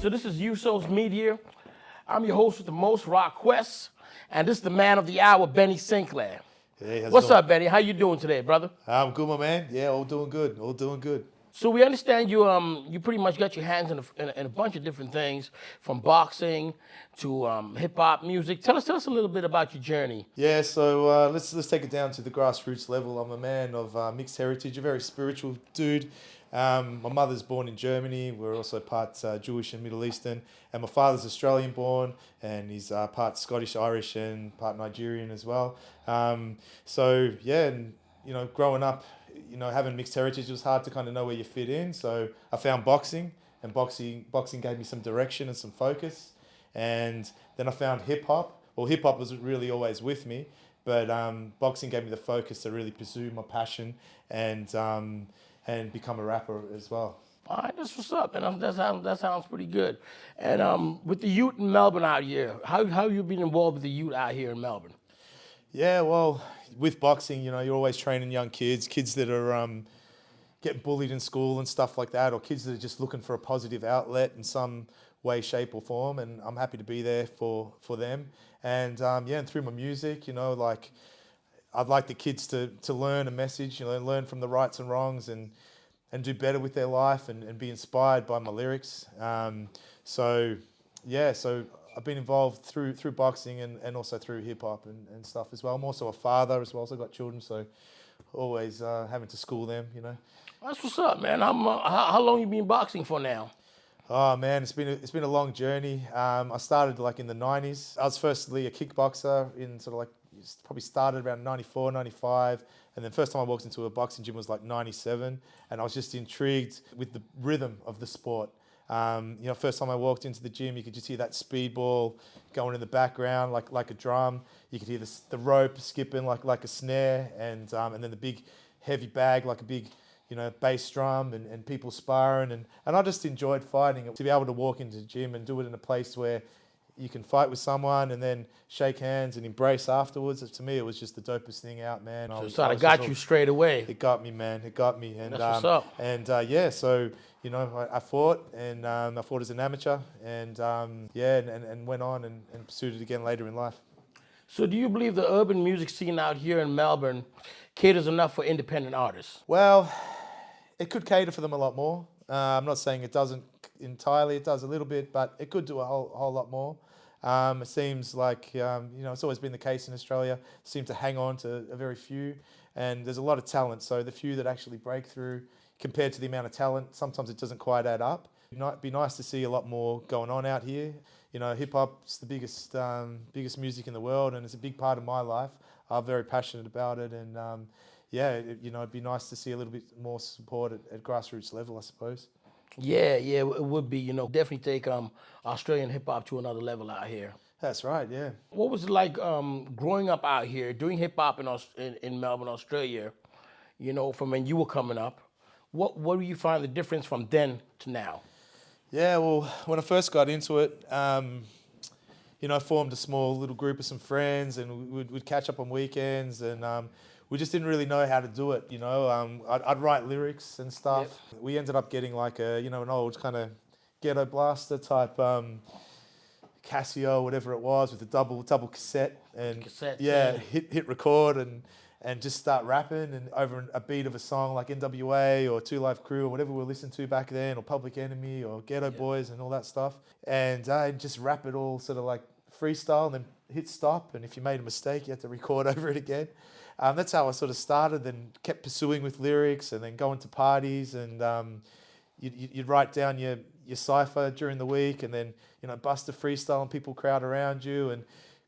So this is USourceMEDIA. I'm your host with the most, Rock Quest, and this is the man of the hour, Benny Sinclair. Hey, What's up, Benny? How you doing today, brother? I'm good, my man. Yeah, all doing good. All doing good. So we understand you you pretty much got your hands in a bunch of different things, from boxing to hip hop music. Tell us a little bit about your journey. Yeah, so let's take it down to the grassroots level. I'm a man of mixed heritage, a very spiritual dude. My mother's born in Germany. We're also part Jewish and Middle Eastern, and my father's Australian born, and he's part Scottish, Irish, and part Nigerian as well. So yeah, and you know, growing up, you know, having mixed heritage, it was hard to kind of know where you fit in. So I found boxing, and boxing gave me some direction and some focus. And then I found hip hop. Well, hip hop was really always with me, but boxing gave me the focus to really pursue my passion and become a rapper as well. All right, that's what's up, and that sounds pretty good. And with the youth in Melbourne out here, how you been involved with the youth out here in Melbourne? Yeah, well, with boxing, you know, you're always training young kids that are getting bullied in school and stuff like that, or kids that are just looking for a positive outlet in some way, shape or form. And I'm happy to be there for them. And yeah, and through my music, you know, like I'd like the kids to learn a message, you know, learn from the rights and wrongs and do better with their life and be inspired by my lyrics. So yeah, so I've been involved through boxing and also through hip hop and stuff as well. I'm also a father as well, so I've got children, so always having to school them, you know. That's what's up, man. How long you been boxing for now? Oh man, it's been a long journey. I started like in the 90s. I was firstly a kickboxer in sort of like, probably started around 94, 95. And then first time I walked into a boxing gym was like 97. And I was just intrigued with the rhythm of the sport. You know, first time I walked into the gym, you could just hear that speedball going in the background like a drum. You could hear the rope skipping like a snare, and then the big heavy bag like a big, you know, bass drum and people sparring, and I just enjoyed fighting. To be able to walk into the gym and do it in a place where you can fight with someone and then shake hands and embrace afterwards, to me it was just the dopest thing out, man. So it sort of got you straight away. It got me, man. It got me. And that's what's up. And yeah, so you know, I fought, and I fought as an amateur, and yeah, and went on and pursued it again later in life. So do you believe the urban music scene out here in Melbourne caters enough for independent artists? Well, it could cater for them a lot more. I'm not saying it doesn't entirely. It does a little bit, but it could do a whole lot more. It seems like, you know, it's always been the case in Australia, seem to hang on to a very few, and there's a lot of talent. So the few that actually break through, compared to the amount of talent, sometimes it doesn't quite add up. It'd be nice to see a lot more going on out here. You know, hip hop's the biggest music in the world, and it's a big part of my life. I'm very passionate about it, and yeah, you know, it'd be nice to see a little bit more support at grassroots level, I suppose. Yeah, it would be. You know, definitely take Australian hip hop to another level out here. That's right, yeah. What was it like growing up out here, doing hip hop in Melbourne, Australia? You know, from when you were coming up, what do you find the difference from then to now? Yeah, well, when I first got into it, you know, I formed a small little group of some friends, and we'd catch up on weekends, and we just didn't really know how to do it, you know. I'd write lyrics and stuff. Yep. We ended up getting like an old kind of ghetto blaster type Casio, whatever it was, with a double cassette, and yeah, hit record and just start rapping, and over a beat of a song like NWA or Two Life Crew or whatever we listened to back then, or Public Enemy or Ghetto Boys and all that stuff, and just rap it all sort of like freestyle, and then hit stop, and if you made a mistake you had to record over it again. That's how I sort of started, then kept pursuing with lyrics, and then going to parties, and you'd write down your cipher during the week, and then, you know, bust a freestyle and people crowd around you, and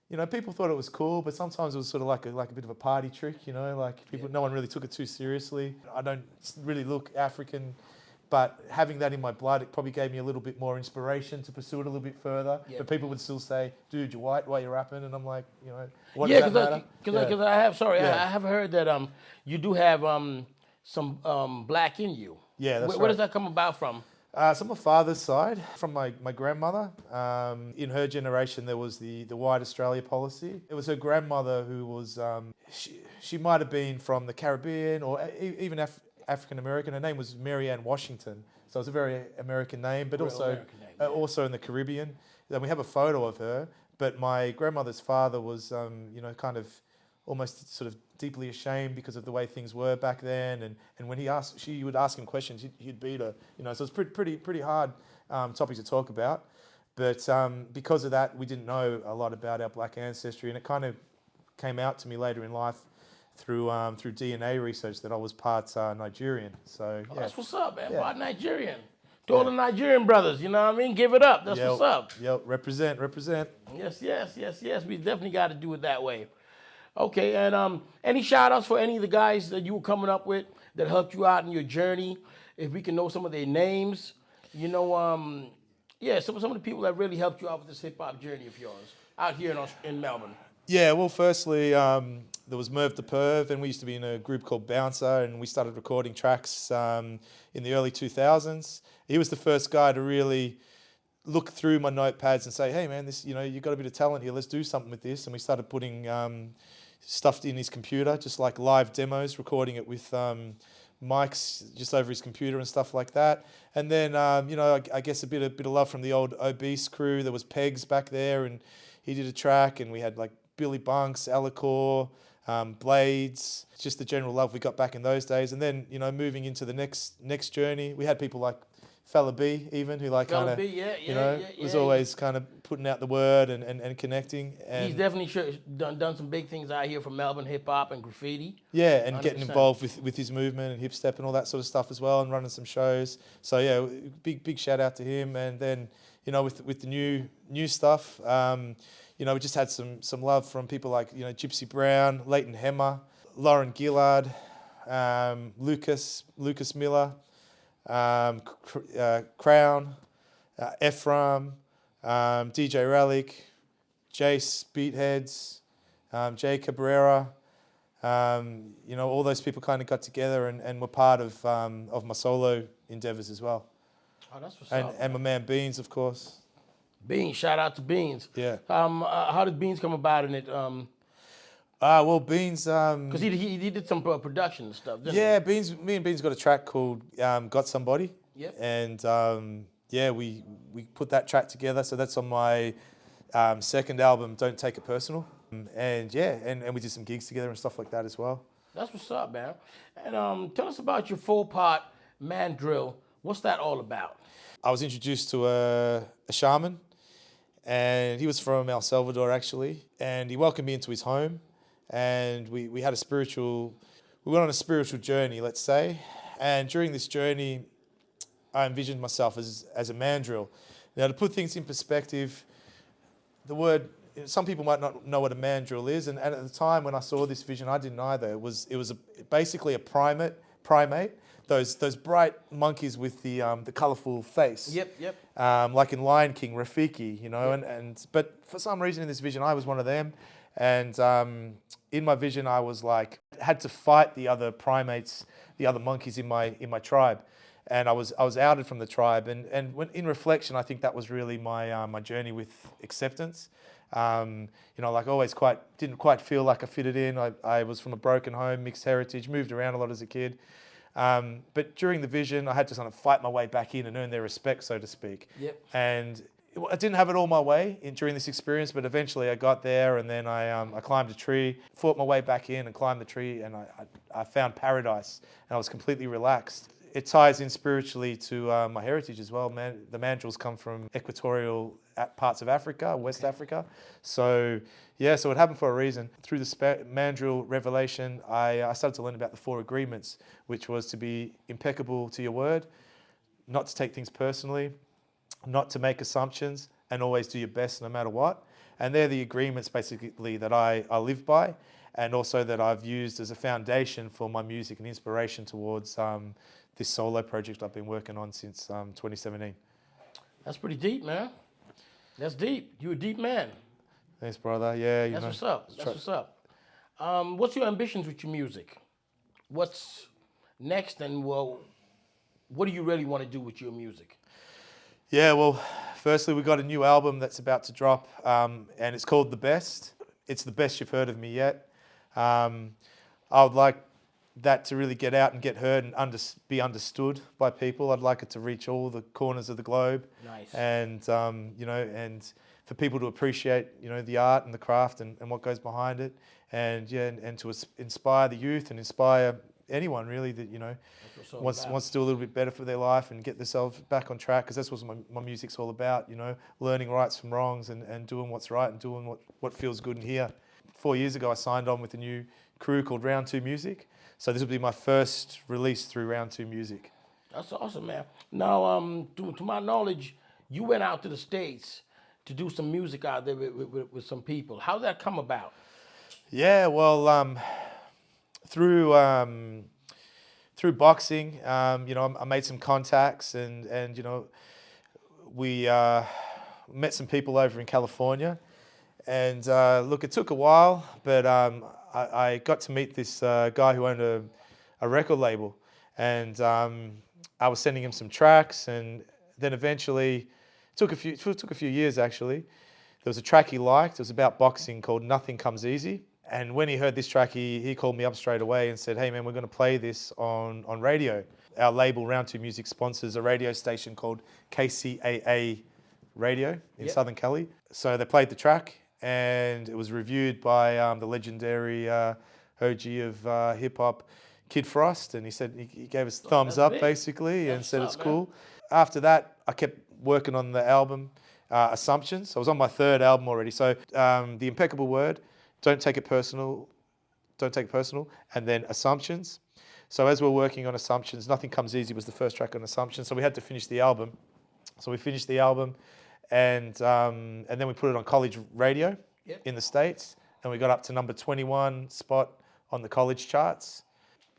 you know, people thought it was cool, but sometimes it was sort of like a bit of a party trick, you know, like no one really took it too seriously. I don't really look African, but having that in my blood, it probably gave me a little bit more inspiration to pursue it a little bit further. Yep. But people would still say, dude, you're white, why are you rapping? And I'm like, you know, what does that matter? Because I have heard that you do have some black in you. Yeah, that's right. Where does that come about from? So my father's side, from my grandmother. In her generation, there was the White Australia policy. It was her grandmother who was, she might have been from the Caribbean or even African American. Her name was Mary Ann Washington, so it was a very American name, but Real also American name, yeah. also in the Caribbean. Then we have a photo of her, but my grandmother's father was, kind of almost sort of deeply ashamed because of the way things were back then, and when she would ask him questions, he'd beat her, so it's pretty hard topic to talk about. But because of that, we didn't know a lot about our black ancestry, and it kind of came out to me later in life through DNA research that I was part Nigerian. So yeah. That's what's up, man. Yeah. Part Nigerian. To all the Nigerian brothers, you know what I mean? Give it up. That's what's up. Yep, represent. Yes. We definitely got to do it that way. Okay, and any shout outs for any of the guys that you were coming up with that helped you out in your journey? If we can know some of their names, some of the people that really helped you out with this hip hop journey of yours out here in Melbourne. Yeah, well, firstly, there was Merv the Perv, and we used to be in a group called Bouncer, and we started recording tracks in the early 2000s. He was the first guy to really look through my notepads and say, hey, man, this, you've got a bit of talent here, let's do something with this. And we started putting stuff in his computer, just like live demos, recording it with mics just over his computer and stuff like that. And then, I guess a bit of love from the old Obese crew. There was Pegs back there, and he did a track, and we had like Billy Bunks, Alacor, Blades, just the general love we got back in those days. And then, moving into the next journey, we had people like Fella B, even, who like kind of, was always kind of putting out the word and connecting. And he's definitely done some big things out here for Melbourne hip hop and graffiti. Yeah, and 100%. Getting involved with his movement and hip step and all that sort of stuff as well, and running some shows. So yeah, big shout out to him. And then, with the new stuff, we just had some love from people like, Gypsy Brown, Leighton Hemmer, Lauren Gillard, Lucas Miller, Crown, Ephraim, DJ Relic, Jace Beatheads, Jay Cabrera. All those people kind of got together and were part of my solo endeavors as well. Oh, that's what's up. And my man Beans, of course. Beans, shout out to Beans. Yeah. How did Beans come about in it? Well, Beans. Because he did some production and stuff, didn't he? Me and Beans got a track called "Got Somebody." Yep. And we put that track together. So that's on my second album, "Don't Take It Personal." And we did some gigs together and stuff like that as well. That's what's up, man. And tell us about your 4-part mandrill. What's that all about? I was introduced to a shaman, and he was from El Salvador actually, and he welcomed me into his home. And we went on a spiritual journey, let's say. And during this journey, I envisioned myself as a mandrill. Now, to put things in perspective, the word, some people might not know what a mandrill is. And at the time when I saw this vision, I didn't either. It was basically a primate, those bright monkeys with the colourful face. Yep. Like in Lion King, Rafiki, Yep. But for some reason in this vision, I was one of them. And in my vision, I was like, had to fight the other primates, the other monkeys in my tribe, and I was outed from the tribe. And when in reflection, I think that was really my journey with acceptance. Always didn't quite feel like I fitted in. I was from a broken home, mixed heritage, moved around a lot as a kid. But during the vision, I had to kind of fight my way back in and earn their respect, so to speak. Yep. And I didn't have it all my way during this experience, but eventually I got there, and then I climbed a tree, fought my way back in and climbed the tree, and I found paradise, and I was completely relaxed. It ties in spiritually to my heritage as well. The mandrills come from equatorial parts of Africa, West Africa. So it happened for a reason. Through the mandrill revelation, I started to learn about the 4 agreements, which was to be impeccable to your word, not to take things personally, not to make assumptions, and always do your best no matter what. And they're the agreements basically that I live by, and also that I've used as a foundation for my music and inspiration towards this solo project I've been working on since 2017. That's pretty deep, man. That's deep. You're a deep man. Thanks, brother. Yeah, That's what's up. What's up. What's your ambitions with your music? What's next, and what do you really want to do with your music? Yeah, well, firstly, we got a new album that's about to drop, and it's called The Best. It's the best you've heard of me yet. I would like that to really get out and get heard and be understood by people. I'd like it to reach all the corners of the globe. Nice. And, and for people to appreciate, the art and the craft and what goes behind it. And to inspire the youth and inspire anyone really that, wants to do a little bit better for their life and get themselves back on track, because that's what my music's all about, learning rights from wrongs and doing what's right and doing what feels good in here. 4 years ago, I signed on with a new crew called Round 2 Music. So this will be my first release through Round 2 Music. That's awesome, man. Now, to my knowledge, you went out to the States to do some music out there with some people. How did that come about? Yeah, well, through boxing, I made some contacts and we met some people over in California. And look, it took a while, but I got to meet this guy who owned a record label, and I was sending him some tracks, and then eventually, it took a few years actually. There was a track he liked. It was about boxing called "Nothing Comes Easy," and when he heard this track, he called me up straight away and said, "Hey man, we're going to play this on radio." Our label Round 2 Music sponsors a radio station called KCAA Radio in Southern Cali. So they played the track, and it was reviewed by the legendary OG of hip hop, Kid Frost, and he said he gave us thumbs up basically, and said it's cool. After that, I kept working on the album Assumptions. I was on my third album already. So The Impeccable Word, Don't Take It Personal, and then Assumptions. So as we're working on Assumptions, Nothing Comes Easy was the first track on Assumptions. So we had to finish the album. So we finished the album. And then we put it on college radio in the States, and we got up to number 21 spot on the college charts.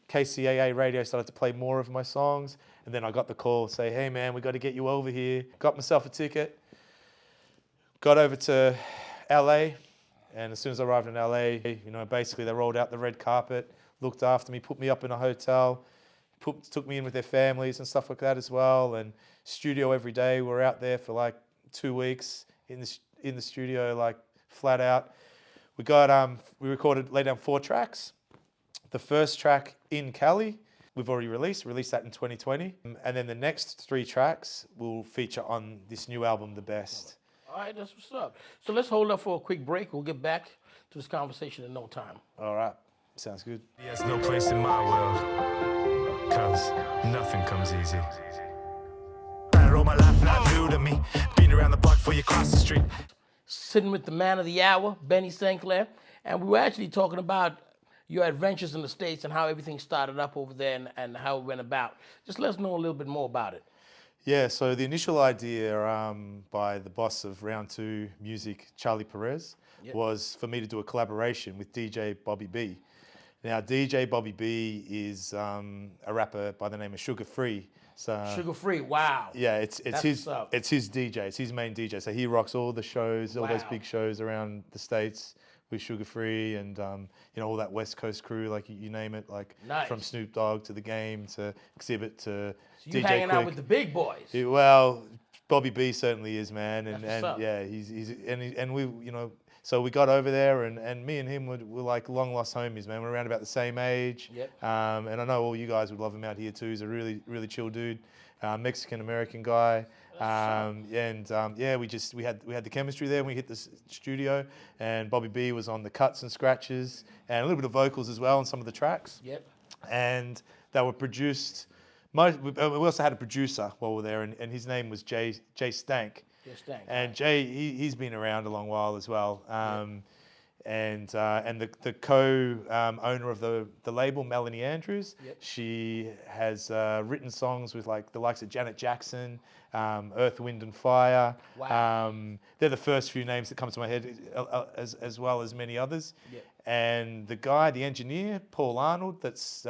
KCAA radio started to play more of my songs, and then I got the call, say, "Hey man, we got to get you over here." Got myself a ticket, got over to LA, and as soon as I arrived in LA, basically they rolled out the red carpet, looked after me, put me up in a hotel, took me in with their families and stuff like that as well, and studio every day. We're out there for like 2 weeks in the studio, like flat out. We recorded, laid down 4 tracks. The first track in Cali, we've already released that in 2020. And then the next 3 tracks will feature on this new album, The Best. All right, that's what's up. So let's hold up for a quick break. We'll get back to this conversation in no time. All right, sounds good. There's no place in my world, 'cause nothing comes easy. All my life not new to me. Been around the block before you cross the street. Sitting with the man of the hour, Benny Sinclair, and we were actually talking about your adventures in the States and how everything started up over there and how it went about. Just let us know a little bit more about it. Yeah, so the initial idea by the boss of Round 2 Music, Charlie Perez, was for me to do a collaboration with DJ Bobby B. Now, DJ Bobby B is a rapper by the name of Sugar Free. So, Sugar Free, wow. Yeah, it's his DJ. It's his main DJ. So he rocks all the shows, all those big shows around the States with Sugar Free, and all that West Coast crew, like you name it, like from Snoop Dogg to The Game to Exhibit to so you DJ hanging Quick. Out with the big boys. Well, Bobby B certainly is, man, and yeah, so we got over there, and me and him were like long lost homies, man. We're around about the same age. And I know all you guys would love him out here too. He's a really, really chill dude, Mexican-American guy. We had the chemistry there when we hit the studio, and Bobby B was on the cuts and scratches and a little bit of vocals as well on some of the tracks. And they were produced. We also had a producer while we were there, and his name was Jay Stank. And Jay, he's been around a long while as well. And the co-owner of the label, Melanie Andrews, she has written songs with like the likes of Janet Jackson, Earth, Wind and Fire. They're the first few names that come to my head, as well as many others. And the guy, the engineer, Paul Arnold, that's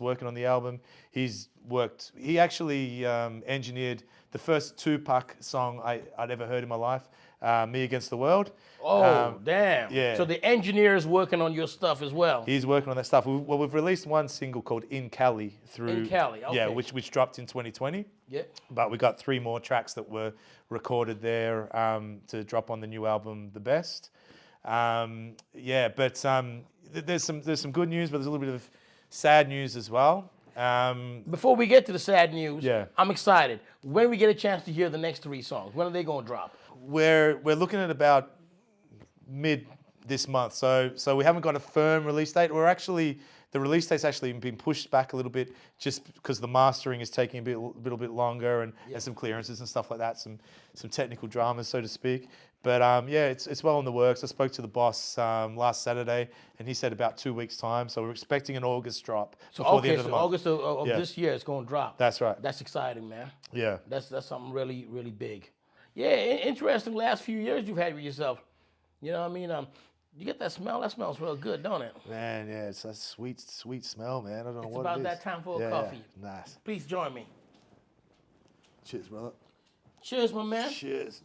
working on the album, he actually engineered the first Tupac song I'd ever heard in my life, Me Against the World. Oh, damn. Yeah. So the engineer is working on your stuff as well. He's working on that stuff. We've released one single called In Cali In Cali, okay. Yeah, which dropped in 2020. But we got 3 more tracks that were recorded there to drop on the new album, The Best. There's some good news, but there's a little bit of sad news as well. Before we get to the sad news, Yeah. I'm excited. When we get a chance to hear the next 3 songs, when are they going to drop? We're looking at about mid this month, so we haven't got a firm release date. The release date's actually been pushed back a little bit just because the mastering is taking a little bit longer and some clearances and stuff like that, some technical dramas, so to speak. But yeah, it's well in the works. I spoke to the boss last Saturday, and he said about 2 weeks' time. So we're expecting an August drop before the end of the month. August of this year, it's going to drop. That's right. That's exciting, man. Yeah. That's something really, really big. Yeah, interesting last few years you've had with yourself. You know what I mean? You get that smell? That smells real good, don't it? Man, yeah, it's a sweet smell, man. I don't know what it is. It's about that time for a coffee. Yeah. Nice. Please join me. Cheers, brother. Cheers, my man. Cheers.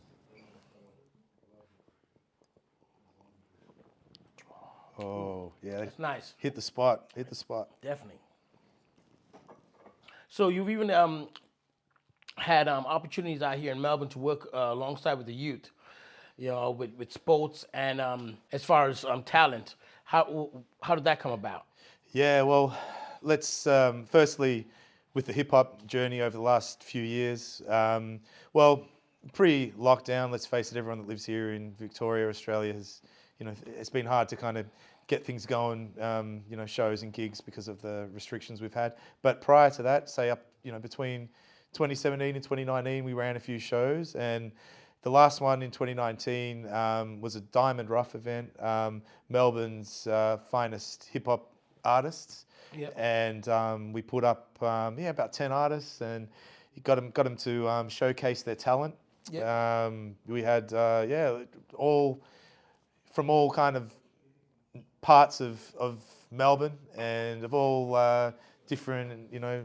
Oh, yeah. That's nice. Hit the spot. Definitely. So you've even had opportunities out here in Melbourne to work alongside with the youth, you know, with sports and as far as talent. How did that come about? Yeah, well, let's firstly, with the hip hop journey over the last few years, well, pre-lockdown, let's face it, everyone that lives here in Victoria, Australia has, you know, it's been hard to kind of get things going, you know, shows and gigs because of the restrictions we've had. But prior to that, say up, you know, between 2017 and 2019, we ran a few shows, and the last one in 2019 was a Diamond Rough event, Melbourne's finest hip hop artists. Yep. And we put up about 10 artists, and got them to showcase their talent. Yep. We had all from all kind of parts of Melbourne and of all different, you know,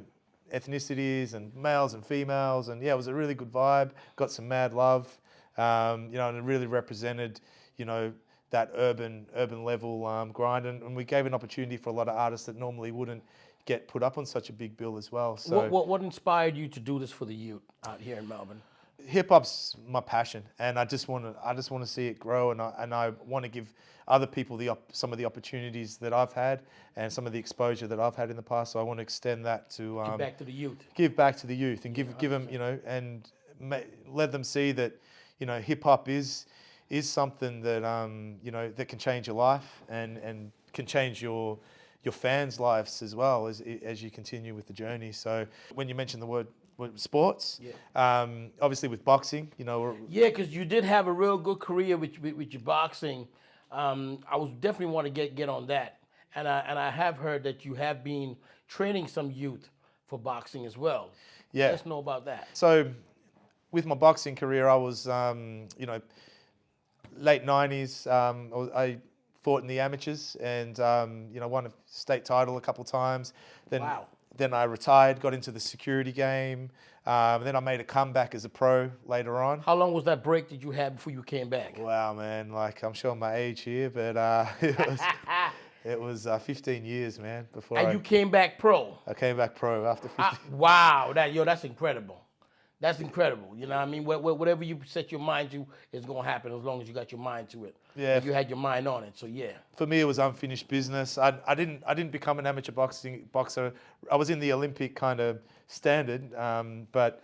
ethnicities and males and females, and yeah, it was a really good vibe. Got some mad love, you know, and it really represented, you know, that urban level grind, and we gave an opportunity for a lot of artists that normally wouldn't get put up on such a big bill as well. So what inspired you to do this for the youth out here in Melbourne? Hip hop's my passion, and I just want to see it grow, and I want to give other people some of the opportunities that I've had and some of the exposure that I've had in the past. So I want to extend that to Give back to the youth. Give back to the youth, and give them, you know, and let them see that, you know, hip hop is something that you know, that can change your life and can change your fans' lives as well as you continue with the journey. So when you mention the word sports, obviously with boxing, you know. Yeah, because you did have a real good career with your boxing. I was definitely want to get on that, and I have heard that you have been training some youth for boxing as well. Yeah, let's know about that. So with my boxing career, I was you know, late 90s. I fought in the amateurs and you know, won a state title a couple times. Then I retired, got into the security game. Then I made a comeback as a pro later on. How long was that break that you had before you came back? Wow, man, like I'm showing my age here, but it was 15 years, man, before you came back pro? I came back pro after 15. Wow, that's incredible. That's incredible. You know what I mean? Whatever you set your mind to is going to happen as long as you got your mind to it. Yeah. You had your mind on it, so yeah. For me, it was unfinished business. I didn't become an amateur boxer. I was in the Olympic kind of standard, but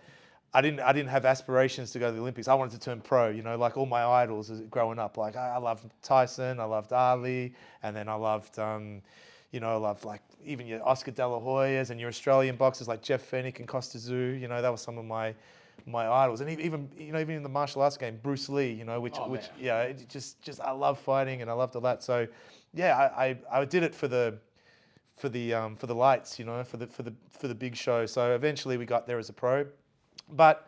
I didn't have aspirations to go to the Olympics. I wanted to turn pro, you know, like all my idols growing up. Like I loved Tyson, I loved Ali, and then I loved, you know, I loved like even your Oscar De La Hoyas and your Australian boxers like Jeff Fennick and Costa Tszyu. You know, that was some of my idols. And even, you know, even in the martial arts game, Bruce Lee, you know, which yeah, it just I love fighting and I loved all that. So yeah, I did it for the lights, you know, for the big show. So eventually we got there as a pro, but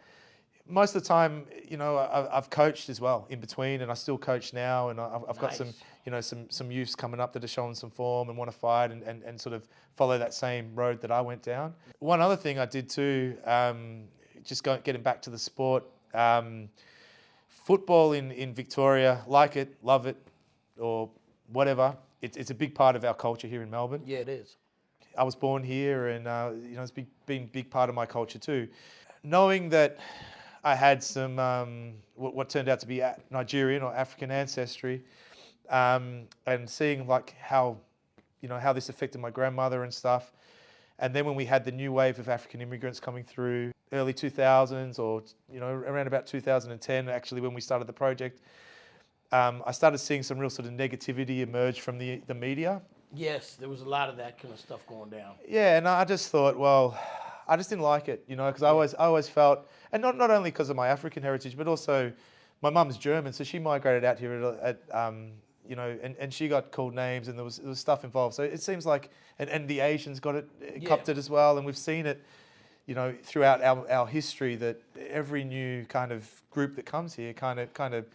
most of the time, you know, I've coached as well in between, and I still coach now, and I've got some, you know, some youths coming up that are showing some form and want to fight and sort of follow that same road that I went down. One other thing I did too, just getting back to the sport, football in Victoria, like it, love it, or whatever. It's a big part of our culture here in Melbourne. Yeah, it is. I was born here, and you know, it's been a big part of my culture too. Knowing that I had some what turned out to be Nigerian or African ancestry, and seeing like how how this affected my grandmother and stuff. And then when we had the new wave of African immigrants coming through, early 2000s, or around about 2010, actually, when we started the project, I started seeing some real sort of negativity emerge from the media. Yes, there was a lot of that kind of stuff going down. Yeah, and I just thought, well, I just didn't like it, because I always felt, and not only because of my African heritage, but also my mum's German, so she migrated out here and she got called names, and there was stuff involved. So it seems like, and the Asians got it, copped it as well, and we've seen it, throughout our history, that every new kind of group that comes here kind of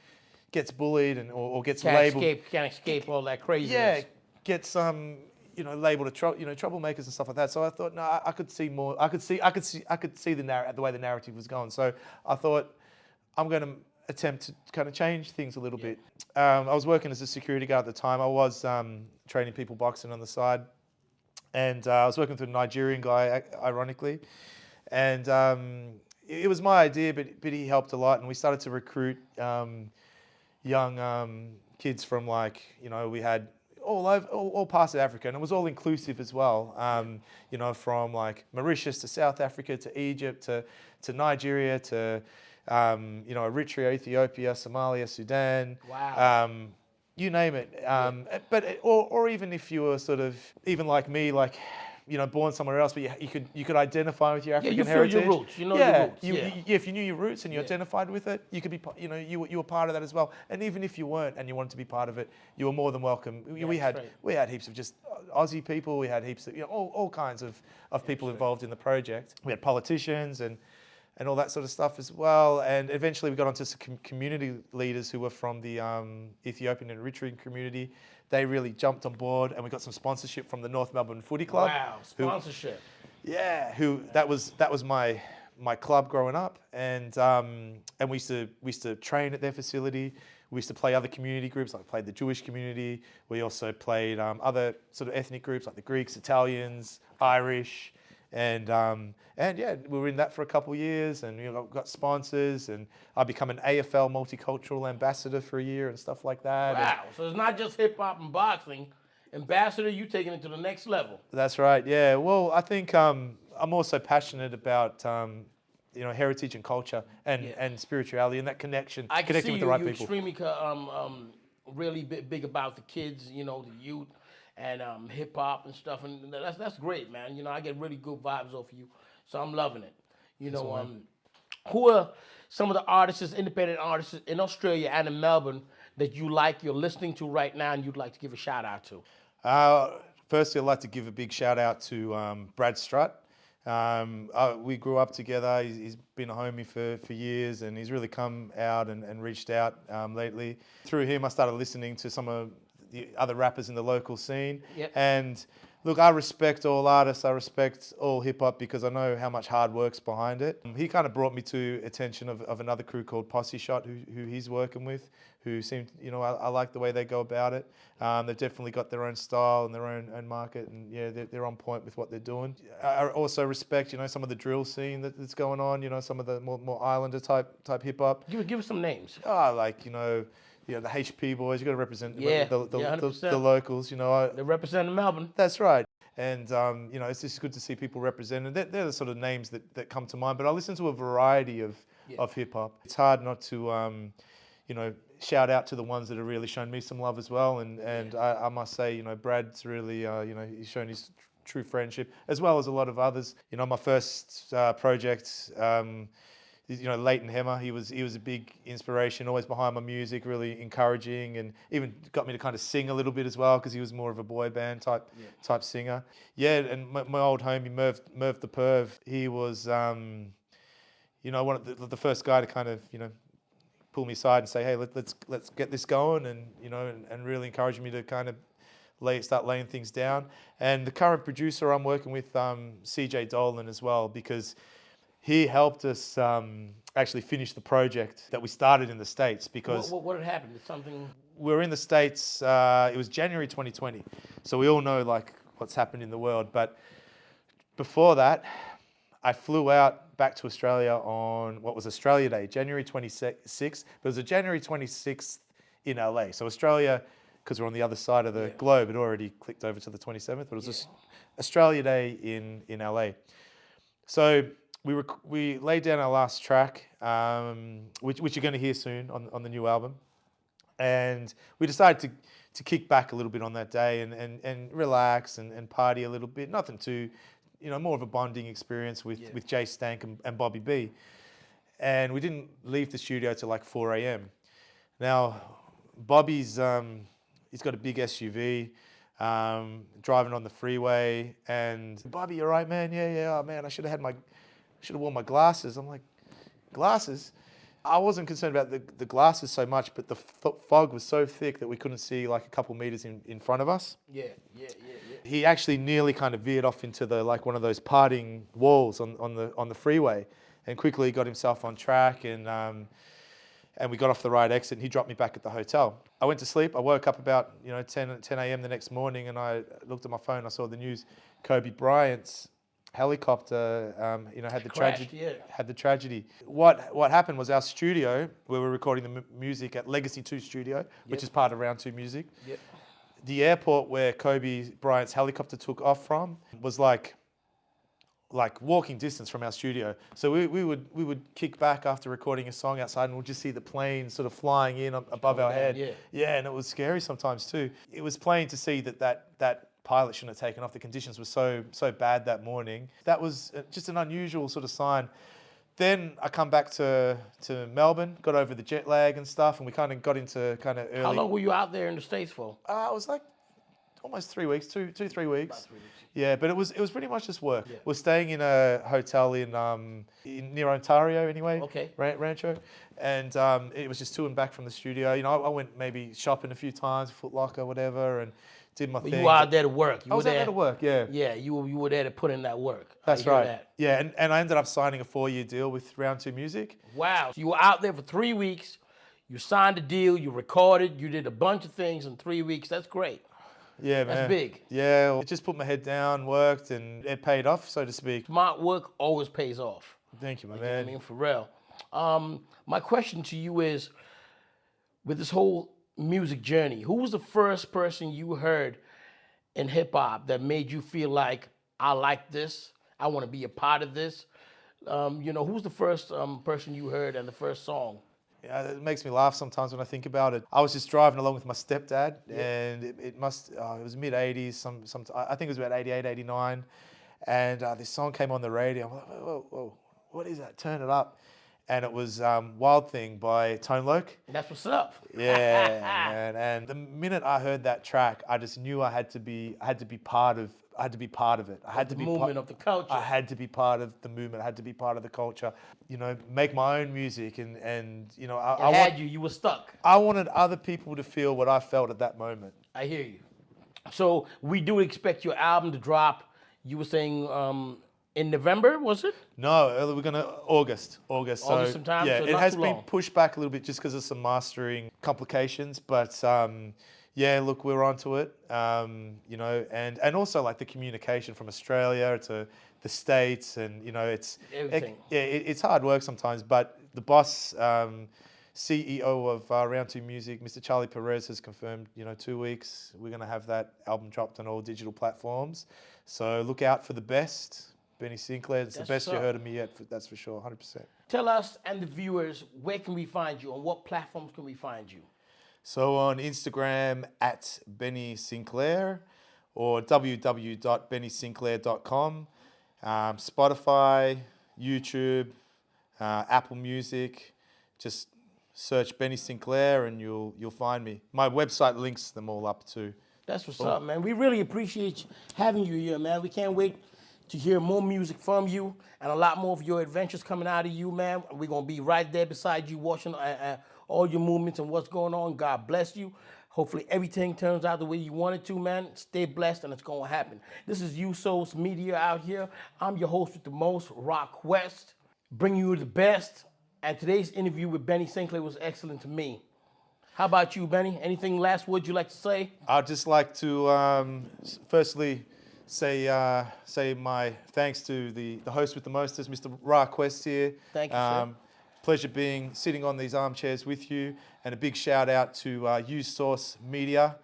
gets bullied or gets labelled. Can't escape all that craziness. Yeah, gets labelled troublemakers and stuff like that. So I thought, no, I could see more. I could see the way the narrative was going. So I thought, I'm going to attempt to kind of change things a little bit. I was working as a security guard at the time. I was training people boxing on the side, and I was working with a Nigerian guy, ironically, and it was my idea, but he helped a lot, and we started to recruit young kids from we had all over, all parts of Africa, and it was all inclusive as well. From Mauritius to South Africa to Egypt to Nigeria to Eritrea, Ethiopia, Somalia, Sudan. Wow. You name it. Or even if you were sort of even like me, born somewhere else, but you could identify with your African heritage. Your roots. Your roots. If you knew your roots and you identified with it, you could be, you were part of that as well. And even if you weren't and you wanted to be part of it, you were more than welcome. We had heaps of just Aussie people. We had heaps of all kinds of people involved in the project. We had politicians and all that sort of stuff as well. And eventually we got onto some community leaders who were from the Ethiopian and Eritrean community. They really jumped on board, and we got some sponsorship from the North Melbourne Footy Club. Wow, sponsorship. That was my club growing up, and we used to train at their facility. We used to play other community groups, like played the Jewish community. We also played other sort of ethnic groups like the Greeks, Italians, Irish. And we were in that for a couple of years, and got sponsors, and I become an AFL multicultural ambassador for a year and stuff like that. Wow! So it's not just hip hop and boxing. Ambassador, you taking it to the next level. That's right. Yeah. Well, I think I'm also passionate about heritage and culture and spirituality and that connection, connecting with the right people. Extremely really big about the kids, the youth. And hip hop and stuff, and that's great, man. I get really good vibes off you, so I'm loving it. Who are some of the artists, independent artists in Australia and in Melbourne that you're listening to right now, and you'd like to give a shout out to? Firstly, I'd like to give a big shout out to Brad Strutt. We grew up together. He's been a homie for years, and he's really come out and reached out lately. Through him, I started listening to some of the other rappers in the local scene. Yep. And look, I respect all artists. I respect all hip hop because I know how much hard work's behind it. He kind of brought me to attention of another crew called Posse Shot, who he's working with, who seemed, I like the way they go about it. They've definitely got their own style and their own market, and they're on point with what they're doing. I also respect, some of the drill scene that's going on. Some of the more Islander type hip hop. Give us some names. The HP boys, you got to represent the locals, They're representing Melbourne. That's right. And, it's just good to see people represented. They're the sort of names that come to mind. But I listen to a variety of hip hop. It's hard not to, shout out to the ones that have really shown me some love as well. And I must say, Brad's really, he's shown his true friendship, as well as a lot of others. My first project, Leighton Hemmer, he was a big inspiration, always behind my music, really encouraging, and even got me to kind of sing a little bit as well, because he was more of a boy band type singer. Yeah, and my old homie Merv the Perv, he was one of the first guy to kind of pull me aside and say, hey, let's get this going, and really encourage me to kind of start laying things down. And the current producer I'm working with, CJ Dolan as well, because he helped us actually finish the project that we started in the States. Because what had happened? Did something? We're in the States. It was January 2020, so we all know what's happened in the world. But before that, I flew out back to Australia on what was Australia Day, January 26th. But it was a January 26th in LA. So Australia because we're on the other side of the globe. It already clicked over to the 27th, but it was just Australia Day in LA. So we laid down our last track, which you're going to hear soon on the new album, and we decided to kick back a little bit on that day and relax and party a little bit. Nothing too, more of a bonding experience with Jay Stank and Bobby B. And we didn't leave the studio till like 4 a.m. Now, Bobby's he's got a big SUV, driving on the freeway, and Bobby, you all right, man? Yeah. Oh man, I should have worn my glasses. I'm like, glasses? I wasn't concerned about the glasses so much, but the fog was so thick that we couldn't see like a couple meters in front of us. Yeah. He actually nearly kind of veered off into one of those parting walls on the freeway, and quickly got himself on track, and we got off the right exit, and he dropped me back at the hotel. I went to sleep. I woke up about 10 a.m. the next morning, and I looked at my phone. I saw the news. Kobe Bryant's helicopter, had the tragedy. Had the tragedy. What happened was our studio, where we're recording the music at Legacy 2 Studio, which is part of Round 2 Music. Yep. The airport where Kobe Bryant's helicopter took off from was like walking distance from our studio. So we would kick back after recording a song outside, and we'd just see the plane sort of flying in above our head. Yeah, and it was scary sometimes too. It was plain to see that pilot shouldn't have taken off. The conditions were so bad that morning. That was just an unusual sort of sign. Then I come back to Melbourne, got over the jet lag and stuff, and we kind of got into kind of early. How long were you out there in the States for? It was like almost 3 weeks, 3 weeks. About 3 weeks. Yeah, but it was pretty much just work. Yeah. We're staying in a hotel in near Ontario anyway. Okay. Rancho, and it was just to and back from the studio. I went maybe shopping a few times, Foot Locker, whatever, and did my thing. You were out there to work. I was out there to work. Yeah. Yeah, you were there to put in that work. That's right. That. Yeah, and I ended up signing a 4-year deal with Round 2 Music. Wow. So you were out there for 3 weeks. You signed a deal. You recorded. You did a bunch of things in 3 weeks. That's great. Yeah, man. That's big. Yeah, well, just put my head down, worked, and it paid off, so to speak. Smart work always pays off. Thank you, my man. You know what I mean, for real. My question to you is, with this whole music journey, who was the first person you heard in hip-hop that made you feel like, I like this, I want to be a part of this? Who's the first person you heard and the first song? Yeah, it makes me laugh sometimes when I think about it. I was just driving along with my stepdad, and it was mid-'80s, I think it was about 88, 89, and this song came on the radio. I'm like, whoa, what is that? Turn it up. And it was Wild Thing by Tone Loc. That's what's up. Yeah, man. And the minute I heard that track, I just knew I had to be part of it. I had to be part of the movement of the culture. I had to be part of the movement. I had to be part of the culture. Make my own music, and you were stuck. I wanted other people to feel what I felt at that moment. I hear you. So we do expect your album to drop. You were saying in November, was it? No, we're gonna August. August sometime. Yeah, so it has been pushed back a little bit just because of some mastering complications, but. Yeah, look, we're onto it, and also like the communication from Australia to the States, and it's everything. It's hard work sometimes, but the boss, CEO of Round 2 Music, Mr. Charlie Perez, has confirmed, 2 weeks we're gonna have that album dropped on all digital platforms. So look out for the best, Benny Sinclair. It's the best you heard of me yet. That's for sure, 100%. Tell us and the viewers, where can we find you? On what platforms can we find you? So on Instagram at Benny Sinclair, or www.bennysinclair.com, Spotify, YouTube, Apple Music. Just search Benny Sinclair and you'll find me. My website links them all up too. That's what's up, man. We really appreciate having you here, man. We can't wait to hear more music from you and a lot more of your adventures coming out of you, man. We're gonna be right there beside you, watching all your movements and what's going on. God bless you. Hopefully everything turns out the way you want it to, man. Stay blessed, and it's going to happen. This is USourceMedia out here. I'm your host with the most, Rock West, bringing you the best. And today's interview with Benny Sinclair was excellent to me. How about you, Benny? Anything last words you'd like to say? I'd just like to firstly say my thanks to the host with the mostest, Mr. Rock West here. Thank you, sir. Pleasure sitting on these armchairs with you, and a big shout out to USourceMedia.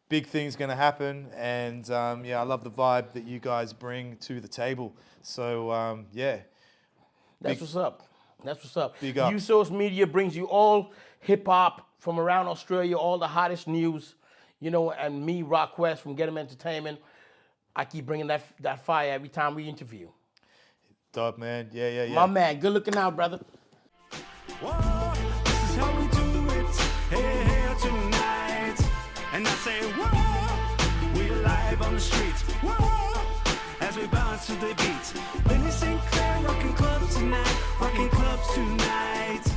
Big things going to happen, and yeah, I love the vibe that you guys bring to the table. So yeah, That's what's up. That's what's up. Big up. USourceMedia brings you all hip hop from around Australia, all the hottest news, you know, and me, Rock West from Get 'em Entertainment. I keep bringing that fire every time we interview. Dope, man. Yeah. My man, good looking out, brother. Whoa, this is how we do it. Here tonight. And I say, whoa, we're live on the streets. Whoa, as we bounce to the beats. Benny Sinclair rocking clubs tonight. Rocking clubs tonight.